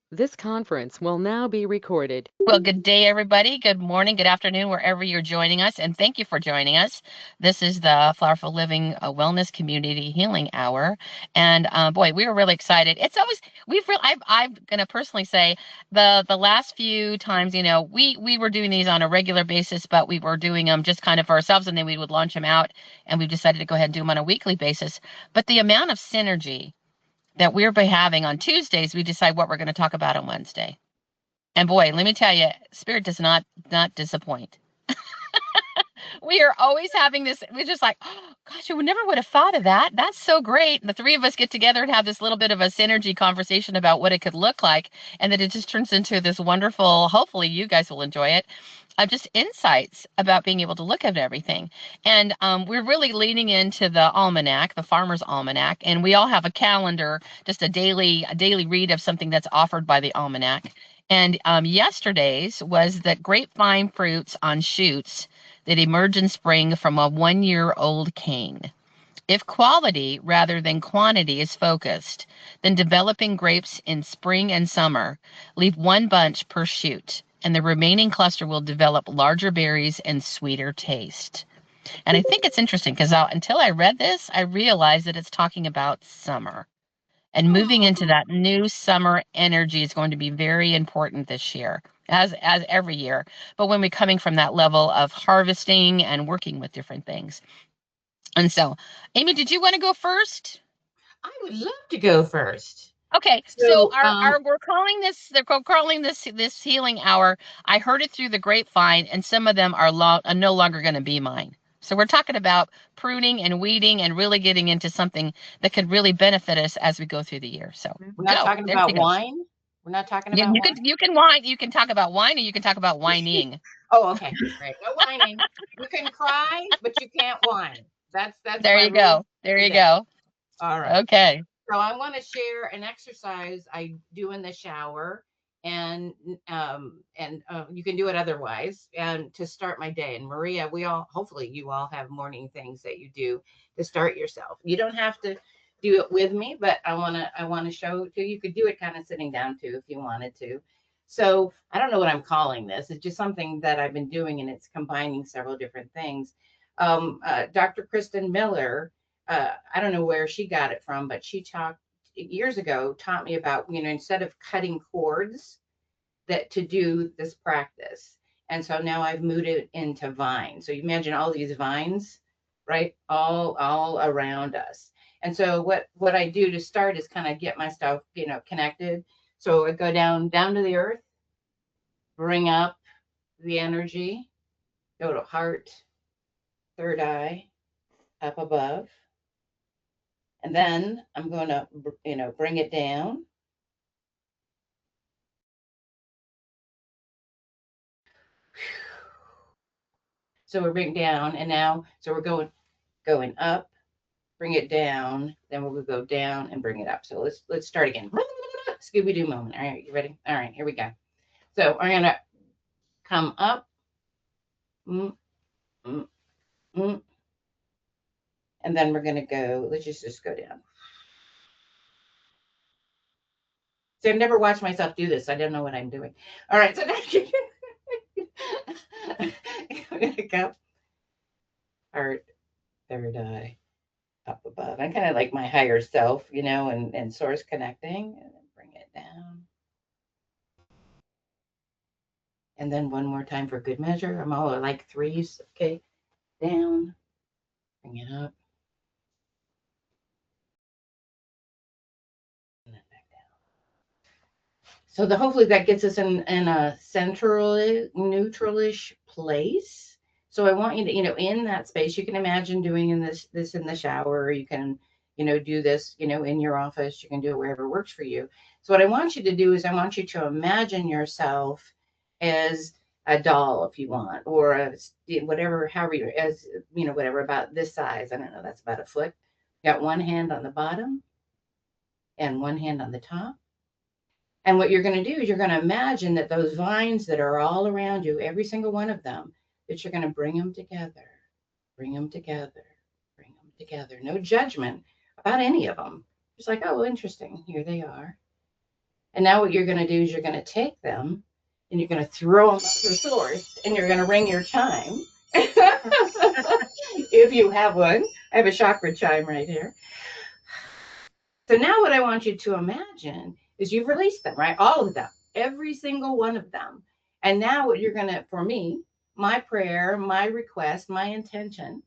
This conference will now be recorded. Well, good day, everybody. Good morning, good afternoon, wherever you're joining us, and thank you for joining us. This is the Flowerful Living Wellness Community Healing Hour, and boy, we were really excited. It's always I'm gonna personally say the last few times, we were doing these on a regular basis, but we were doing them just kind of for ourselves, and then we would launch them out, and we've decided to go ahead and do them on a weekly basis. But the amount of synergy that we'll be having on Tuesdays, we decide what we're going to talk about on Wednesday. And boy, let me tell you, Spirit does not disappoint. We are always having this. We're just like, oh, gosh, I never would have thought of that. That's so great. And the three of us get together and have this little bit of a synergy conversation about what it could look like, and that it just turns into this wonderful. Hopefully, you guys will enjoy it. Just insights about being able to look at everything. And we're really leaning into the almanac, the Farmer's Almanac, and we all have a calendar, just a daily read of something that's offered by the almanac. And yesterday's was that grapevine fruits on shoots that emerge in spring from a 1-year-old cane. If quality rather than quantity is focused, then developing grapes in spring and summer leave one bunch per shoot, and the remaining cluster will develop larger berries and sweeter taste. And I think it's interesting because until I read this, I realized that it's talking about summer. And moving into that new summer energy is going to be very important this year, as every year. But when we're coming from that level of harvesting and working with different things. And so, Amy, did you want to go first? I would love to go first. Okay, so So, our we're calling this calling this healing hour. I heard it through the grapevine, and some of them are no longer going to be mine. So we're talking about pruning and weeding and really getting into something that could really benefit us as we go through the year. So we're not go. talking There about she goes. wine. We're not talking You, about you wine. can you can whine. You can talk about wine, or you can talk about whining. Oh, okay. Right. No whining. You can cry, but you can't whine. That's There my you rule go. There you today. go. All right. Okay. So I want to share an exercise I do in the shower, and you can do it otherwise, and to start my day. And Maria, we all hopefully you all have morning things that you do to start yourself. You don't have to do it with me, but I want to show it to you. You could do it kind of sitting down too if you wanted to. So I don't know what I'm calling this. It's just something that I've been doing, and it's combining several different things. Dr. Kristen Miller, I don't know where she got it from, but she talked years ago, taught me about, instead of cutting cords, that to do this practice. And so now I've moved it into vines. So you imagine all these vines, right? All around us. And so what I do to start is kind of get my stuff, connected. So I go down to the earth, bring up the energy, go to heart, third eye, up above. And then I'm going to, bring it down. So we're bringing down, and now, so we're going up, bring it down, then we'll go down and bring it up. So let's start again. Scooby Doo moment. All right, you ready? All right, here we go. So I'm gonna come up, mm, mm, mm, and then we're gonna go. Let's just go down. So I've never watched myself do this. I don't know what I'm doing. All right, so now I'm gonna go heart, third eye, up above. I kind of like my higher self, and source connecting, and then bring it down. And then one more time for good measure. I'm all like threes. Okay. Down, bring it up, and then back down. So hopefully that gets us in a central neutralish place. So I want you to, in that space, you can imagine doing this in the shower. You can, do this, in your office. You can do it wherever works for you. So what I want you to do is I want you to imagine yourself as a doll, if you want, or whatever, however you, as whatever, about this size. I don't know, that's about a foot. Got one hand on the bottom and one hand on the top. And what you're going to do is you're going to imagine that those vines that are all around you, every single one of them, that you're going to bring them together, bring them together, bring them together. No judgment about any of them. Just like, oh, interesting. Here they are. And now what you're going to do is you're going to take them and you're going to throw them up to the source and you're going to ring your chime. If you have one, I have a chakra chime right here. So now what I want you to imagine is you've released them, right? All of them, every single one of them. And now what you're going to, for me, my prayer, my request, my intention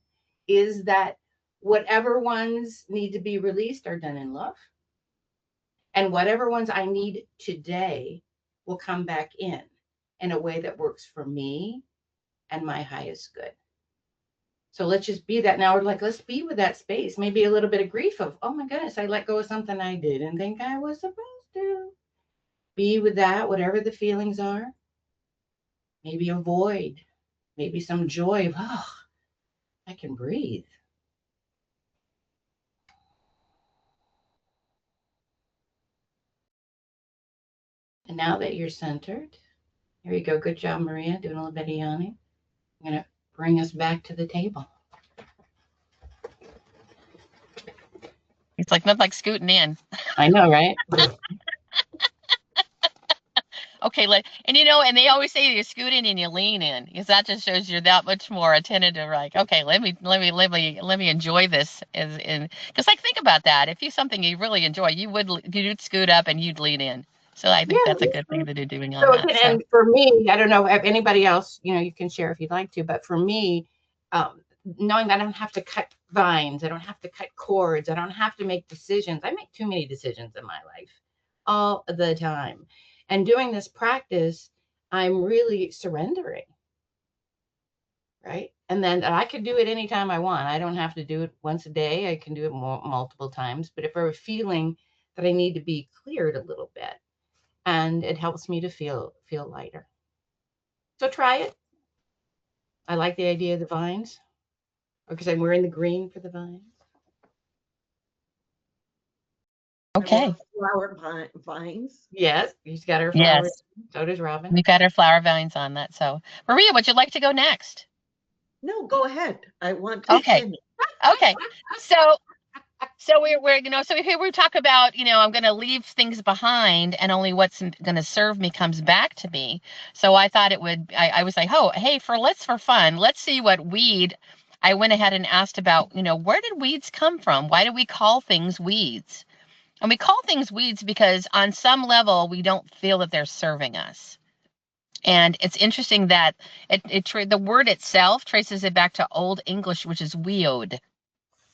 is that whatever ones need to be released are done in love. And whatever ones I need today will come back in a way that works for me and my highest good. So let's just be that now. We're like, let's be with that space. Maybe a little bit of grief of, oh my goodness, I let go of something I didn't think I was supposed to. Be with that, whatever the feelings are. Maybe a void, maybe some joy of, oh, I can breathe. And now that you're centered, here you go. Good job, Maria, doing a little bit of yawning. I'm going to bring us back to the table. It's like nothing like scooting in. I know, right? Okay, and they always say you scoot in and you lean in, because that just shows you're that much more attentive to, like, okay, let me enjoy this. Because like, think about that. If you something you really enjoy, you'd scoot up and you'd lean in. So I think that's a good thing that you're doing on So that. again, and for me, I don't know if anybody else, you can share if you'd like to, but for me, knowing that I don't have to cut vines, I don't have to cut cords, I don't have to make decisions. I make too many decisions in my life all the time. And doing this practice, I'm really surrendering, right? And then I can do it anytime I want. I don't have to do it once a day. I can do it multiple times. But if I'm feeling that I need to be cleared a little bit, and it helps me to feel lighter. So try it. I like the idea of the vines. Because I'm wearing the green for the vines. Okay. Flower vines. Yes, she's got her flowers. Yes. So does Robin. We've got our flower vines on that. So Maria, would you like to go next? No, go ahead. I want to Okay. finish. Okay. So so here we talk about, I'm going to leave things behind and only what's going to serve me comes back to me. So I thought I was like, oh, hey, for fun, let's see what weed. I went ahead and asked about, where did weeds come from? Why do we call things weeds? And we call things weeds because on some level, we don't feel that they're serving us. And it's interesting that the word itself traces it back to Old English, which is weod,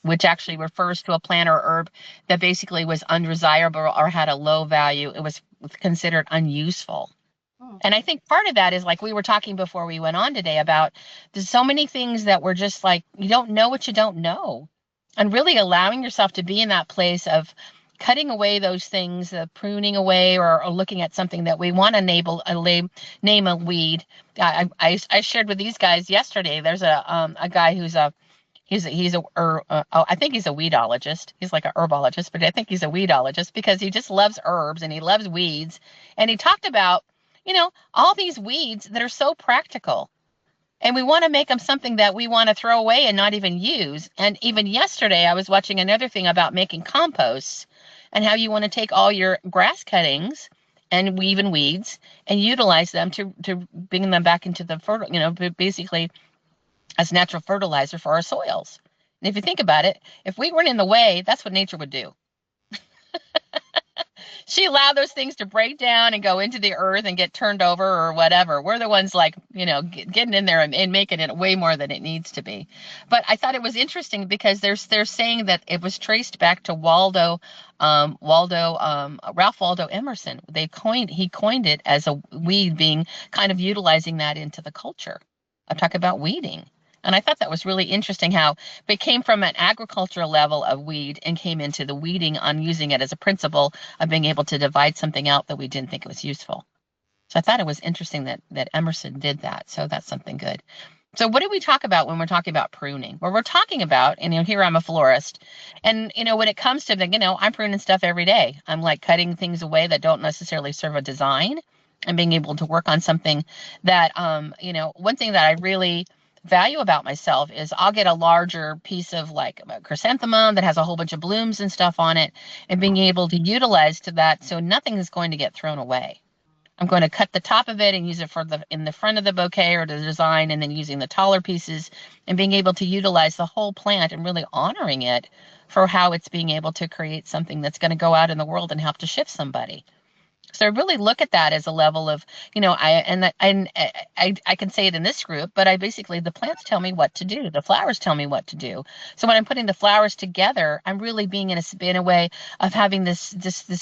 which actually refers to a plant or herb that basically was undesirable or had a low value. It was considered unuseful. And I think part of that is, like we were talking before we went on today, about there's so many things that we're just like, you don't know what you don't know. And really allowing yourself to be in that place of cutting away those things, pruning away, or looking at something that we want to name a weed. I shared with these guys yesterday. There's a guy who's I think he's a weedologist. He's like a herbologist, but I think he's a weedologist because he just loves herbs and he loves weeds. And he talked about, all these weeds that are so practical. And we want to make them something that we want to throw away and not even use. And even yesterday, I was watching another thing about making composts and how you want to take all your grass cuttings and even weeds and utilize them to bring them back into the basically as natural fertilizer for our soils. And if you think about it, if we weren't in the way, that's what nature would do. She allowed those things to break down and go into the earth and get turned over or whatever. We're the ones getting in there and making it way more than it needs to be. But I thought it was interesting because they're saying that it was traced back to Ralph Waldo Emerson. He coined it as a weed, being kind of utilizing that into the culture. I talk about weeding. And I thought that was really interesting how it came from an agricultural level of weed and came into the weeding on using it as a principle of being able to divide something out that we didn't think it was useful. So I thought it was interesting that Emerson did that. So that's something good. So what do we talk about when we're talking about pruning? Well, we're talking about, here I'm a florist. And, when it comes to, I'm pruning stuff every day. I'm like cutting things away that don't necessarily serve a design and being able to work on something that, one thing that I really value about myself is I'll get a larger piece of like a chrysanthemum that has a whole bunch of blooms and stuff on it, and being able to utilize to that so nothing is going to get thrown away. I'm going to cut the top of it and use it for in the front of the bouquet or the design, and then using the taller pieces and being able to utilize the whole plant and really honoring it for how it's being able to create something that's going to go out in the world and help to shift somebody. So I really look at that as a level of, I can say it in this group, but I basically, the plants tell me what to do. The flowers tell me what to do. So when I'm putting the flowers together, I'm really being in a way of having this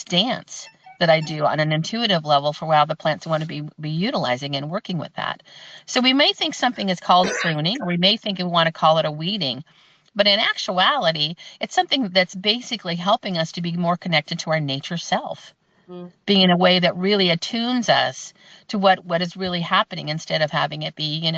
dance that I do on an intuitive level for how the plants want to be utilizing and working with that. So we may think something is called pruning, or we may think we want to call it a weeding. But in actuality, it's something that's basically helping us to be more connected to our nature self, being in a way that really attunes us to what is really happening, instead of having it be,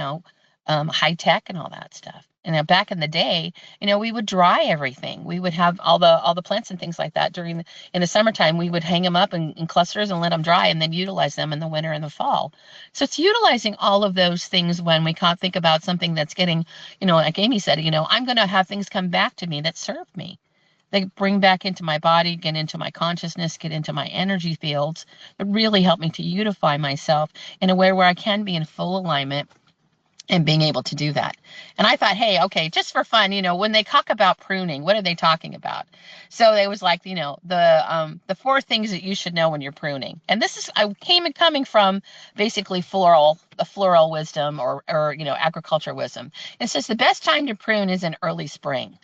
high tech and all that stuff. And back in the day, we would dry everything. We would have all the plants and things like that in the summertime. We would hang them up in clusters and let them dry, and then utilize them in the winter and the fall. So it's utilizing all of those things when we can't think about something that's getting, like Amy said, I'm going to have things come back to me that serve me. They bring back into my body, get into my consciousness, get into my energy fields, but really help me to unify myself in a way where I can be in full alignment and being able to do that. And I thought, hey, okay, just for fun, when they talk about pruning, what are they talking about? So it was like, the 4 things that you should know when you're pruning. And this is, coming from basically the floral wisdom or agriculture wisdom. It says the best time to prune is in early spring.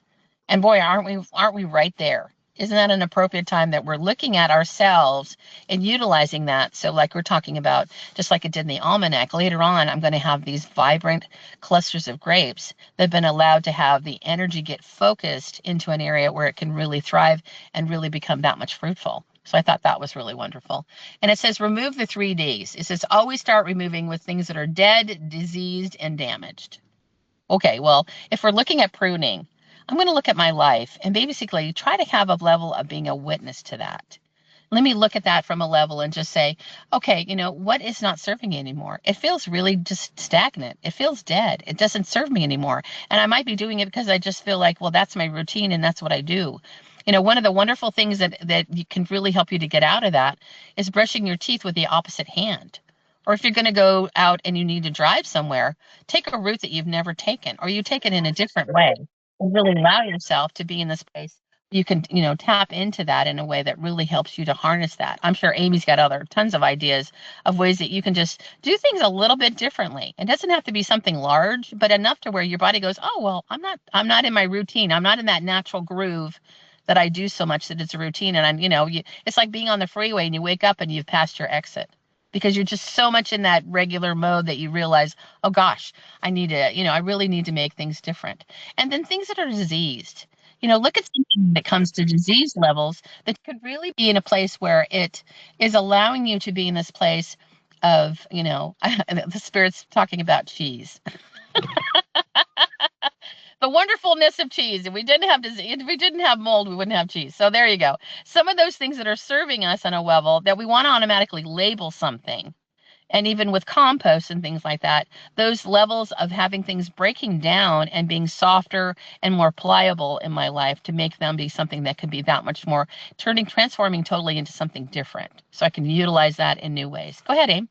And boy, aren't we right there? Isn't that an appropriate time that we're looking at ourselves and utilizing that? So like we're talking about, just like it did in the almanac, later on, I'm going to have these vibrant clusters of grapes that have been allowed to have the energy get focused into an area where it can really thrive and really become that much fruitful. So I thought that was really wonderful. And it says, remove the 3 Ds. It says, always start removing with things that are dead, diseased, and damaged. Okay, well, if we're looking at pruning, I'm going to look at my life and basically try to have a level of being a witness to that. Let me look at that from a level and just say, okay, what is not serving me anymore? It feels really just stagnant. It feels dead. It doesn't serve me anymore. And I might be doing it because I just feel like, well, that's my routine and that's what I do. One of the wonderful things that can really help you to get out of that is brushing your teeth with the opposite hand. Or if you're going to go out and you need to drive somewhere, take a route that you've never taken, or you take it in a different way. And really allow yourself to be in this place. You can, tap into that in a way that really helps you to harness that. I'm sure Amy's got tons of ideas of ways that you can just do things a little bit differently. It doesn't have to be something large, but enough to where your body goes, oh, well, I'm not in my routine. I'm not in that natural groove that I do so much that it's a routine. And it's like being on the freeway and you wake up and you've passed your exit, because you're just so much in that regular mode that you realize, oh gosh, I really need to make things different. And then things that are diseased, look at something that comes to disease levels that could really be in a place where it is allowing you to be in this place of, the spirit's talking about cheese. The wonderfulness of cheese. If we didn't have mold, we wouldn't have cheese. So there you go. Some of those things that are serving us on a level that we want to automatically label something. And even with compost and things like that, those levels of having things breaking down and being softer and more pliable in my life to make them be something that could be that much more transforming totally into something different. So I can utilize that in new ways. Go ahead, Aim.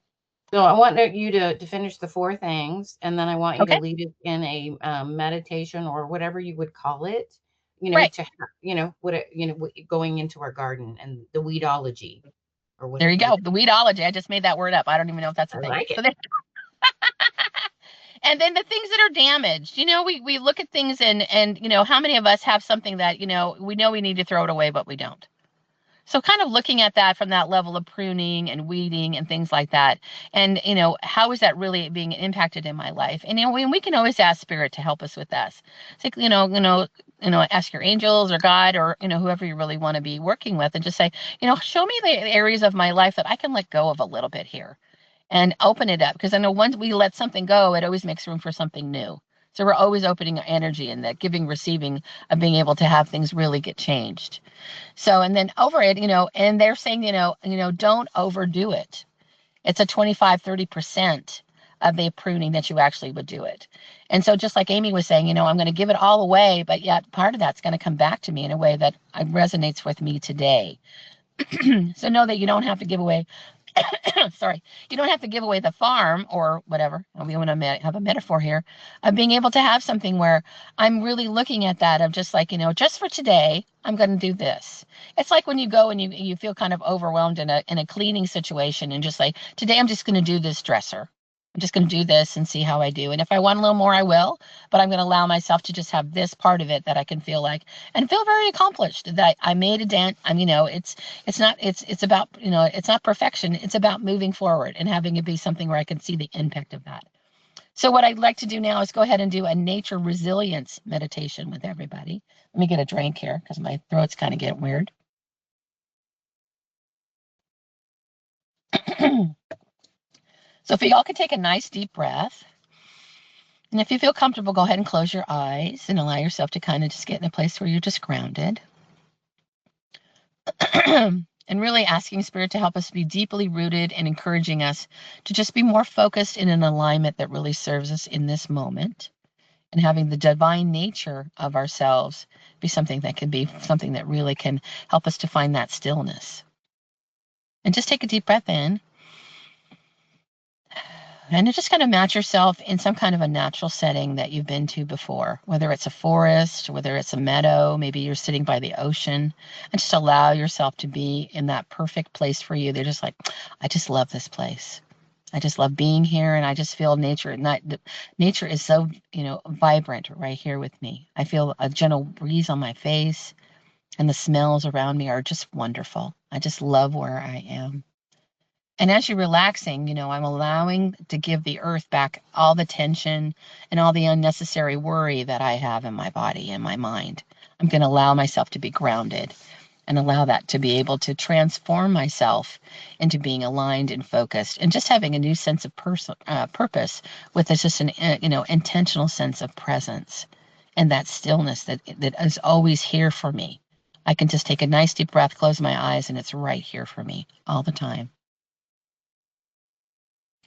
So I want you to finish the 4 things, and then I want you to Okay. lead it in a meditation or whatever you would call it. Right. Going into our garden and the weedology or There whatever. you go. The weedology. I just made that word up. I don't even know if that's a I thing. like it. So and then the things that are damaged, we look at things and how many of us have something that, we know we need to throw it away, but we don't. So kind of looking at that from that level of pruning and weeding and things like that. And, how is that really being impacted in my life? And, we can always ask spirit to help us with this. It's like, ask your angels or God or, whoever you really want to be working with, and just say, show me the areas of my life that I can let go of a little bit here and open it up. Because I know once we let something go, it always makes room for something new. So we're always opening our energy, and that giving, receiving of being able to have things really get changed. So, and then over it, and they're saying, don't overdo it. It's a 25, 30% of the pruning that you actually would do it. And so just like Amy was saying, I'm going to give it all away, but yet part of that's going to come back to me in a way that resonates with me today. So know that you don't have to give away, sorry, you don't have to give away the farm or whatever. We want to have a metaphor here of being able to have something where I'm really looking at that of just like, just for today, I'm going to do this. It's like when you go and you feel kind of overwhelmed in a cleaning situation and just like, today I'm just going to do this dresser. I'm just going to do this and see how I do. And if I want a little more, I will, but I'm going to allow myself to just have this part of it that I can feel like and feel very accomplished that I made a dent. It's about, it's not perfection. It's about moving forward and having it be something where I can see the impact of that. So what I'd like to do now is go ahead and do a nature resilience meditation with everybody. Let me get a drink here because my throat's kind of getting weird. So if y'all could take a nice deep breath. And if you feel comfortable, go ahead and close your eyes and allow yourself to kind of just get in a place where you're just grounded. And really asking Spirit to help us be deeply rooted and encouraging us to just be more focused in an alignment that really serves us in this moment. And having the divine nature of ourselves be something that really can help us to find that stillness. And just take a deep breath in. And just kind of match yourself in some kind of a natural setting that you've been to before, whether it's a forest, whether it's a meadow, maybe you're sitting by the ocean, and just allow yourself to be in that perfect place for you. They're just like, I just love this place. I just love being here, and I just feel nature. Nature is so, vibrant right here with me. I feel a gentle breeze on my face, and the smells around me are just wonderful. I just love where I am. And as you're relaxing, I'm allowing to give the earth back all the tension and all the unnecessary worry that I have in my body and my mind. I'm going to allow myself to be grounded and allow that to be able to transform myself into being aligned and focused and just having a new sense of purpose with just an intentional sense of presence and that stillness that is always here for me. I can just take a nice deep breath, close my eyes, and it's right here for me all the time.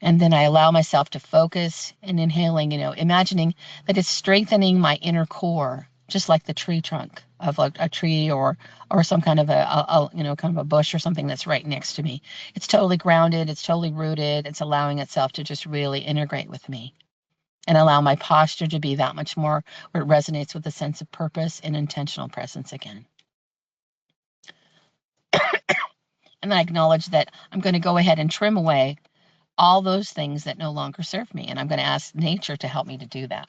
And then I allow myself to focus and inhaling, imagining that it's strengthening my inner core, just like the tree trunk of a tree or some kind of a bush or something that's right next to me. It's totally grounded. It's totally rooted. It's allowing itself to just really integrate with me and allow my posture to be that much more where it resonates with a sense of purpose and intentional presence again. And then I acknowledge that I'm going to go ahead and trim away all those things that no longer serve me. And I'm going to ask nature to help me to do that.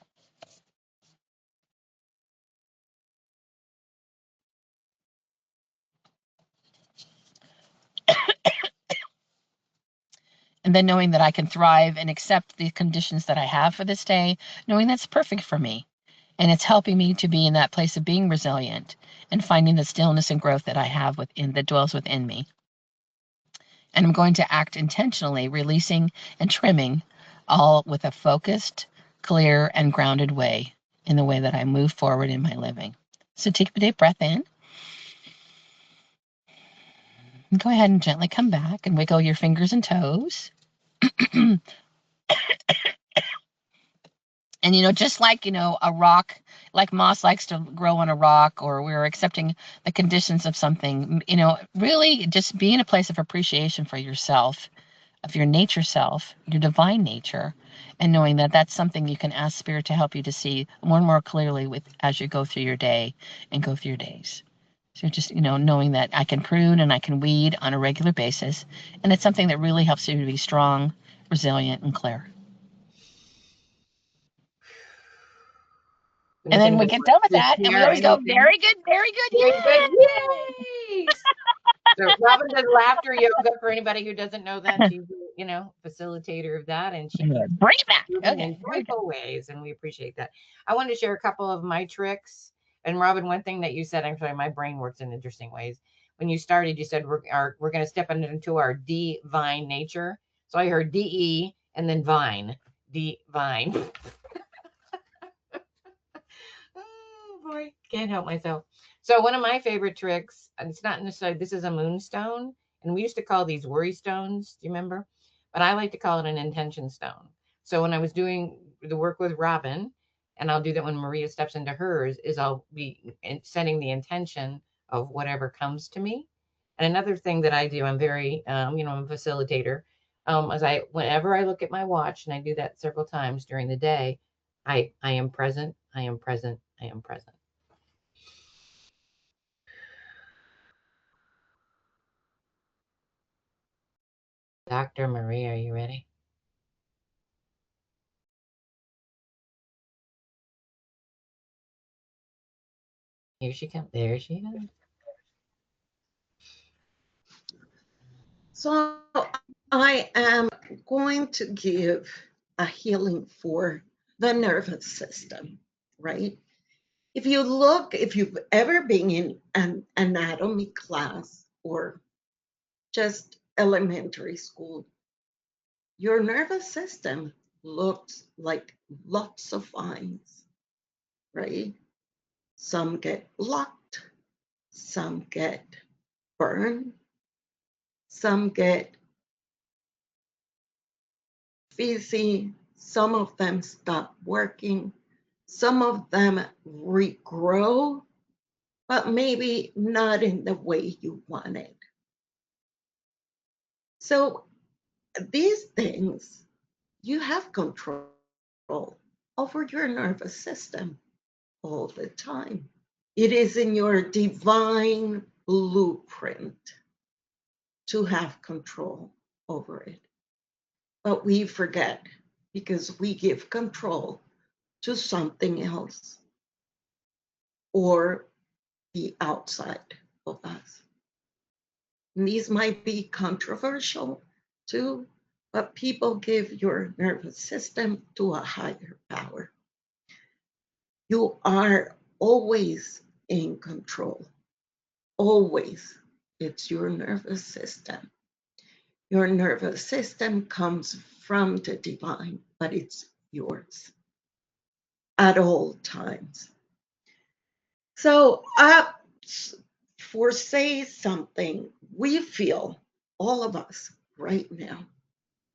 And then knowing that I can thrive and accept the conditions that I have for this day, knowing that's perfect for me. And it's helping me to be in that place of being resilient and finding the stillness and growth that I have that dwells within me. And I'm going to act intentionally, releasing and trimming all with a focused, clear, and grounded way in the way that I move forward in my living. So take a deep breath in. And go ahead and gently come back and wiggle your fingers and toes. And, just like, a rock, like moss likes to grow on a rock, or we're accepting the conditions of something, really just be in a place of appreciation for yourself, of your nature self, your divine nature, and knowing that that's something you can ask Spirit to help you to see more and more clearly as you go through your day and go through your days. So just, knowing that I can prune and I can weed on a regular basis, and it's something that really helps you to be strong, resilient, and clear. And then we get done with that, and we always go, very good, very good, very good, yay! So Robin does laughter yoga for anybody who doesn't know that. She's facilitator of that, and she bring it back in joyful ways, and we appreciate that. I wanted to share a couple of my tricks. And Robin, one thing that you said, I'm sorry, my brain works in interesting ways. When you started, you said we're going to step into our divine nature. So I heard DE and then vine, divine. Oh boy, can't help myself. So one of my favorite tricks, and it's not necessarily, this is a moonstone, and we used to call these worry stones. Do you remember? But I like to call it an intention stone. So when I was doing the work with Robin, and I'll do that when Maria steps into hers, is I'll be setting the intention of whatever comes to me. And another thing that I do, I'm very, I'm a facilitator. As whenever I look at my watch, and I do that several times during the day, I am present, I am present, I am present. Dr. Maria, are you ready? Here she comes. There she is. So I am going to give a healing for the nervous system, right? If you've ever been in an anatomy class or just elementary school, your nervous system looks like lots of vines, right? Some get blocked, some get burned, some get fizzy, some of them stop working, some of them regrow, but maybe not in the way you wanted. So these things, you have control over your nervous system all the time. It is in your divine blueprint to have control over it. But we forget because we give control to something else or the outside of us. And these might be controversial too, but people give your nervous system to a higher power. You are always in control, always. It's your nervous system. Your nervous system comes from the divine, but it's yours at all times. So, for say something, we feel, all of us right now,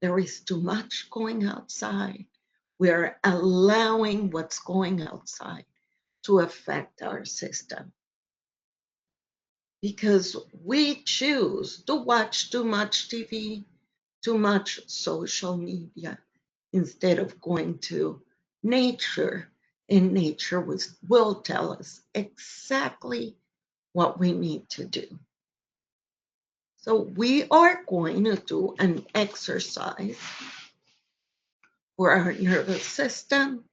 there is too much going outside. We're allowing what's going outside to affect our system because we choose to watch too much TV, too much social media, instead of going to nature. And nature will tell us exactly what we need to do. So we are going to do an exercise for our nervous system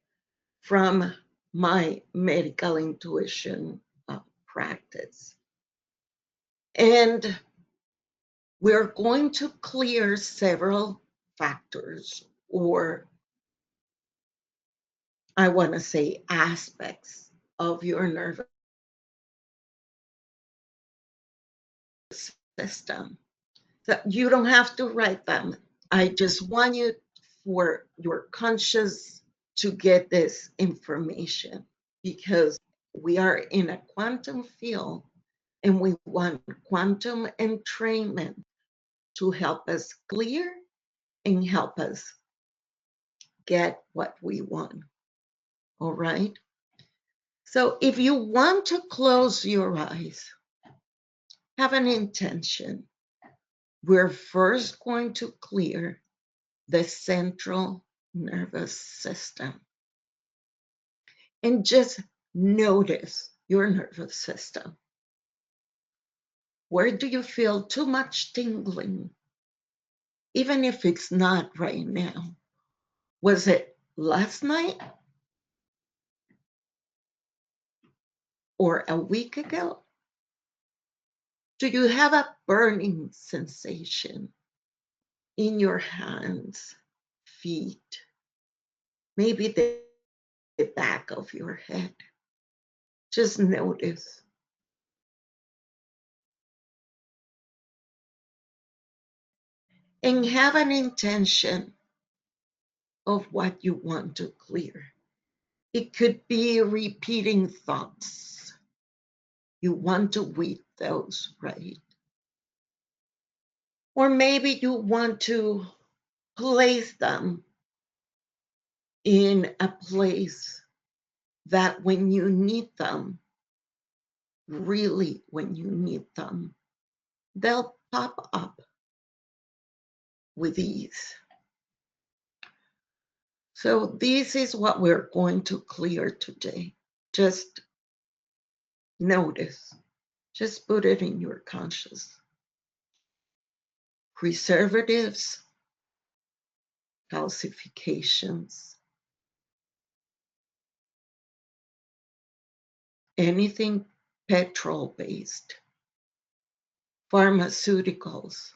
from my medical intuition practice. And we're going to clear several factors, or I want to say aspects of your nervous system. So you don't have to write them. I just want you for your conscious to get this information because we are in a quantum field and we want quantum entrainment to help us clear and help us get what we want. All right. So if you want to close your eyes, have an intention. We're first going to clear the central nervous system and just notice your nervous system. Where do you feel too much tingling? Even if it's not right now. Was it last night or a week ago? Do you have a burning sensation in your hands, feet, maybe the back of your head? Just notice. And have an intention of what you want to clear. It could be repeating thoughts. You want to weed those, right? Or maybe you want to place them in a place that when you need them, really when you need them, they'll pop up with ease. So this is what we're going to clear today. Just notice, just put it in your conscious. Preservatives, calcifications, anything petrol-based, pharmaceuticals,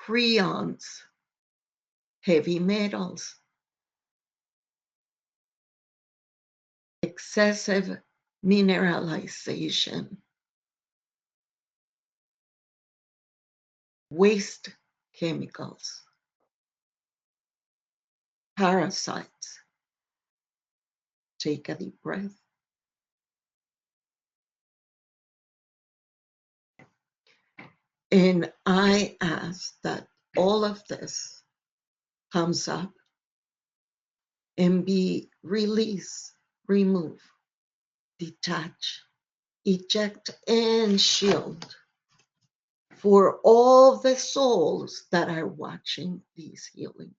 prions, heavy metals, excessive mineralization, waste chemicals, parasites. Take a deep breath. And I ask that all of this comes up and be released, remove, detach, eject, and shield for all the souls that are watching these healings.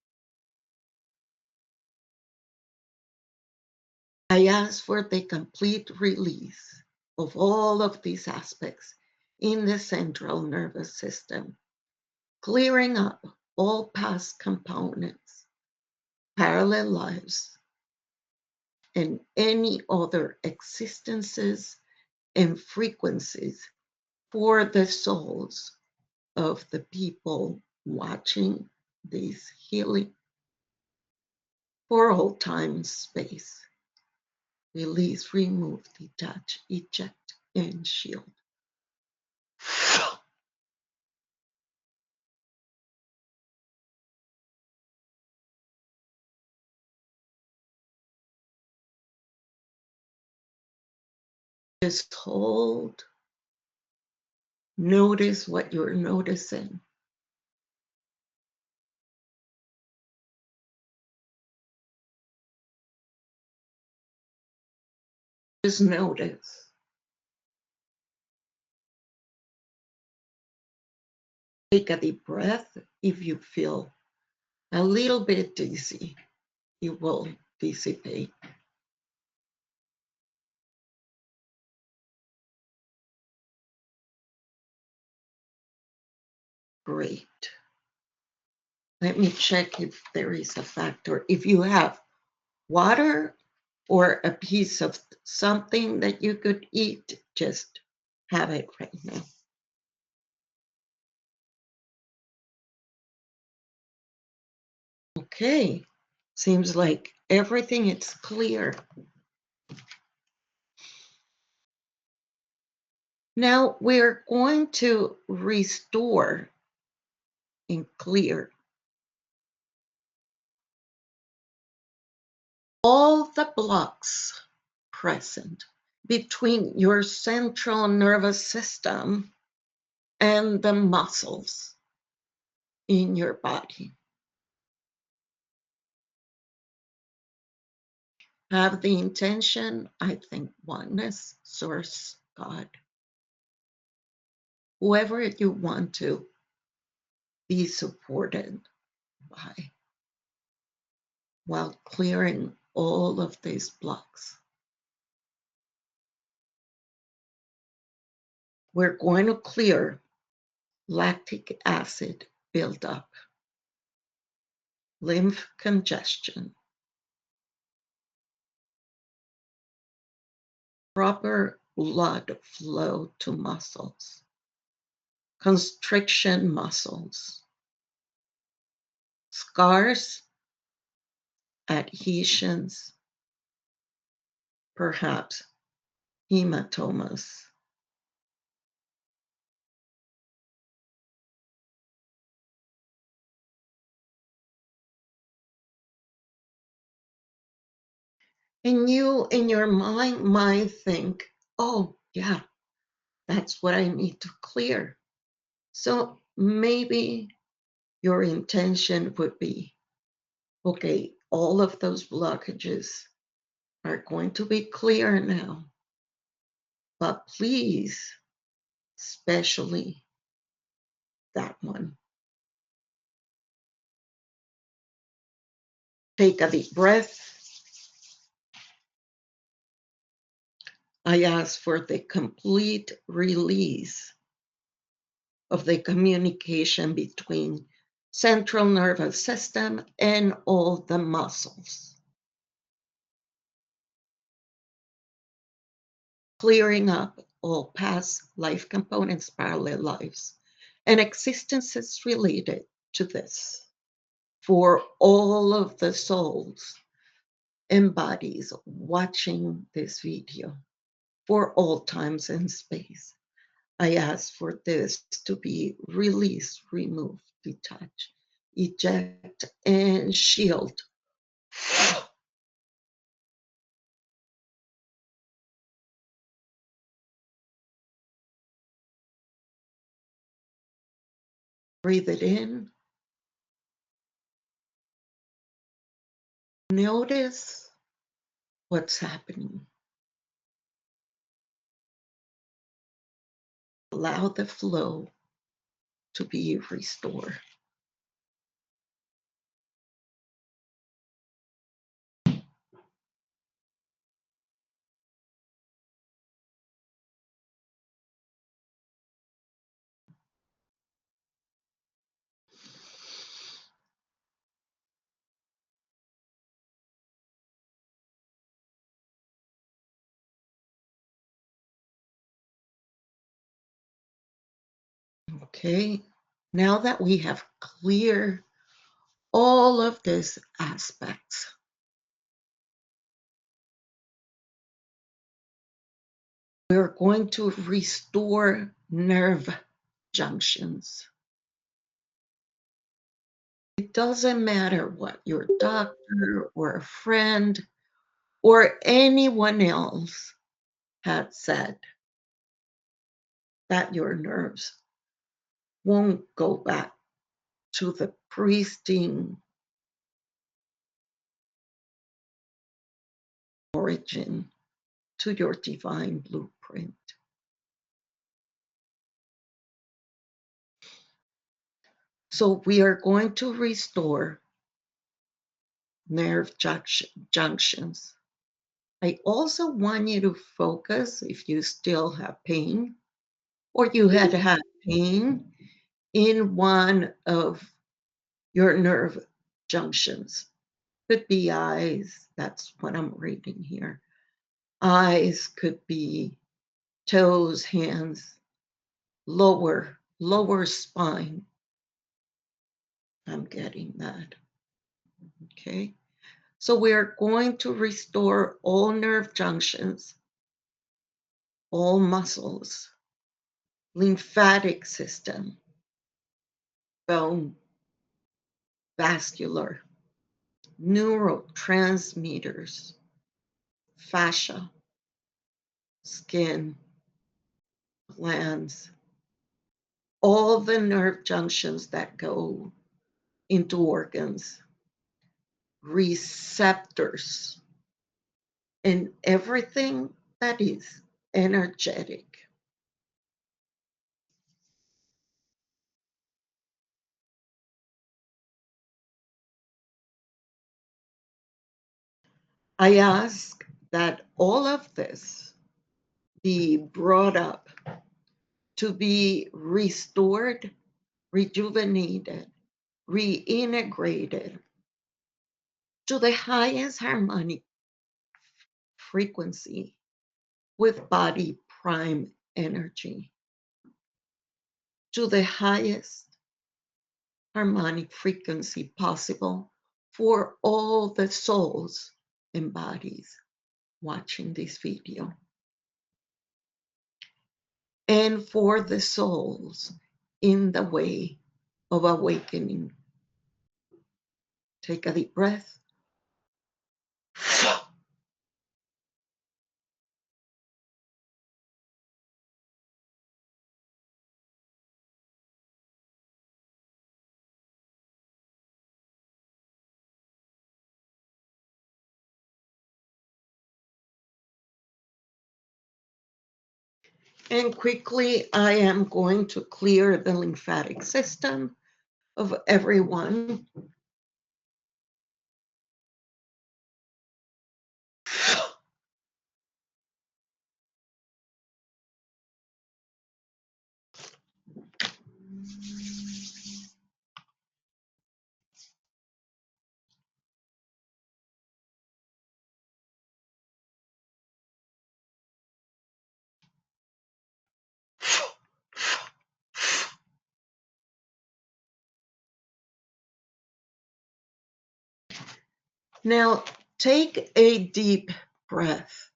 I ask for the complete release of all of these aspects in the central nervous system, clearing up all past components, parallel lives, and any other existences and frequencies for the souls of the people watching this healing for all time, space. Release, remove, detach, eject, and shield. Just hold. Notice what you're noticing. Just notice. Take a deep breath. If you feel a little bit dizzy, it will dissipate. Great. Let me check if there is a factor. If you have water or a piece of something that you could eat, just have it right now. Okay, seems like everything is clear. Now we're going to restore and clear all the blocks present between your central nervous system and the muscles in your body. Have the intention, I think, oneness, source, God, whoever you want to be supported by, while clearing all of these blocks. We're going to clear lactic acid buildup, lymph congestion, proper blood flow to muscles, constriction muscles, scars, adhesions, perhaps hematomas. And you in your mind might think, oh yeah, that's what I need to clear. So maybe your intention would be, okay, all of those blockages are going to be clear now, but please, especially that one. Take a deep breath. I ask for the complete release of the communication between central nervous system and all the muscles. Clearing up all past life components, parallel lives, and existences related to this. For all of the souls and bodies watching this video, for all times and space, I ask for this to be released, removed, detached, eject, and shield. Breathe it in. Notice what's happening. Allow the flow to be restored. Okay, now that we have cleared all of these aspects, we're going to restore nerve junctions. It doesn't matter what your doctor or a friend or anyone else had said, that your nerves won't go back to the pristine origin, to your divine blueprint. So we are going to restore nerve junctions. I also want you to focus, if you still have pain or you had had pain in one of your nerve junctions. Could be eyes, that's what I'm reading here. Eyes could be toes, hands, lower spine. I'm getting that. Okay. So we're going to restore all nerve junctions, all muscles, lymphatic system, bone, vascular, neurotransmitters, fascia, skin, glands, all the nerve junctions that go into organs, receptors, and everything that is energetic. I ask that all of this be brought up to be restored, rejuvenated, reintegrated to the highest harmonic frequency with body prime energy, to the highest harmonic frequency possible for all the souls and bodies watching this video, and for the souls in the way of awakening. Take a deep breath. And quickly, I am going to clear the lymphatic system of everyone. Now, take a deep breath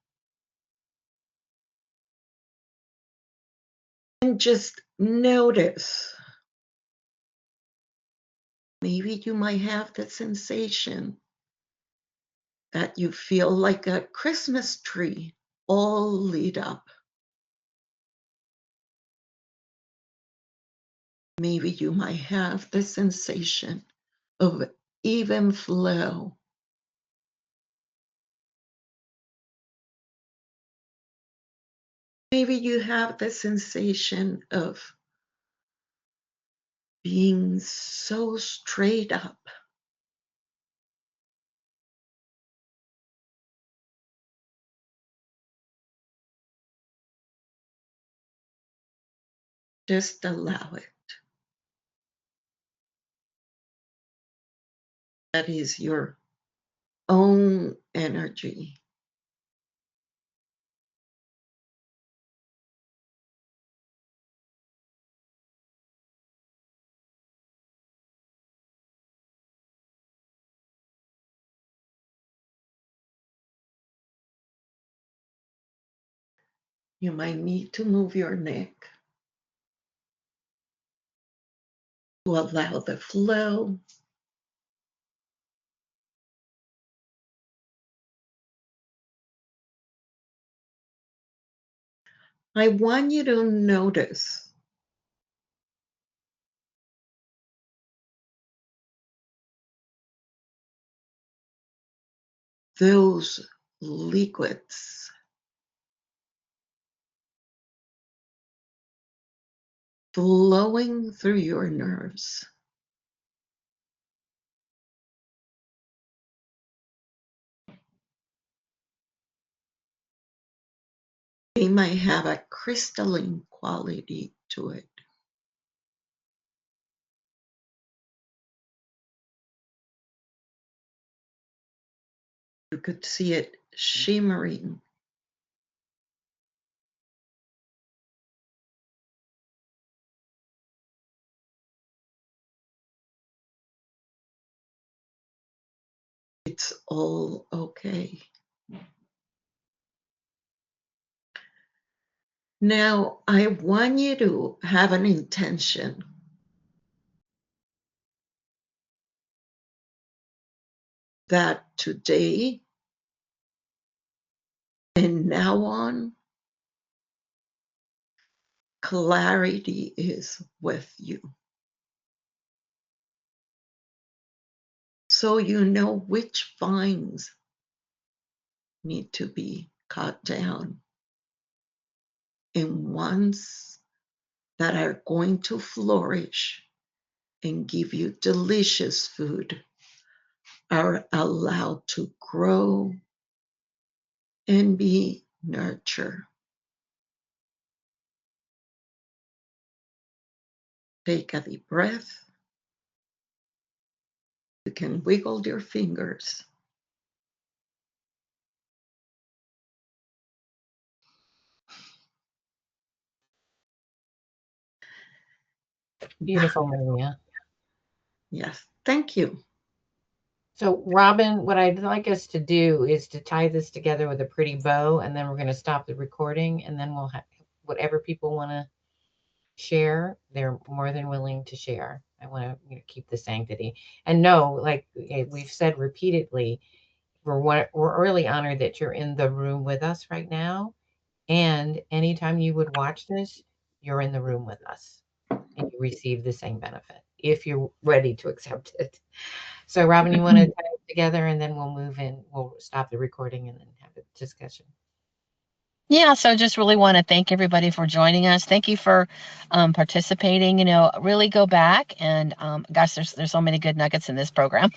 and just notice. Maybe you might have the sensation that you feel like a Christmas tree all lit up. Maybe you might have the sensation of even flow. Maybe you have the sensation of being so straight up. Just allow it. That is your own energy. You might need to move your neck to allow the flow. I want you to notice those liquids flowing through your nerves. They might have a crystalline quality to it. You could see it shimmering. It's all okay. Now, I want you to have an intention that today and now on, clarity is with you. So you know which vines need to be cut down and ones that are going to flourish and give you delicious food are allowed to grow and be nurtured. Take a deep breath. You can wiggle your fingers. Beautiful, Maria. Yes, thank you. So, Robin, what I'd like us to do is to tie this together with a pretty bow, and then we're going to stop the recording, and then we'll have whatever people want to share, they're more than willing to share. I want to keep the sanctity. And no, like we've said repeatedly, we're really honored that you're in the room with us right now. And anytime you would watch this, you're in the room with us and you receive the same benefit if you're ready to accept it. So, Robin, you want to tie it together and then we'll move in, we'll stop the recording and then have a discussion. Yeah, so just really want to thank everybody for joining us. Thank you for participating. Really go back and gosh, there's so many good nuggets in this program.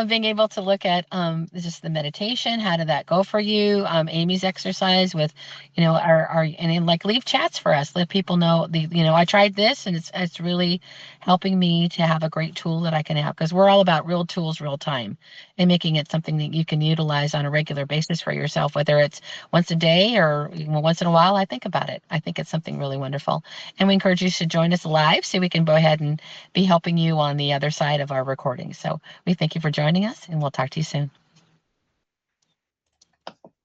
Being able to look at just the meditation, how did that go for you? Amy's exercise with, our and then, like, leave chats for us. Let people know I tried this and it's really helping me to have a great tool that I can have, because we're all about real tools, real time, and making it something that you can utilize on a regular basis for yourself, whether it's once a day or once in a while. I think about it. I think it's something really wonderful. And we encourage you to join us live so we can go ahead and be helping you on the other side of our recording. So we thank you for joining us, and we'll talk to you soon.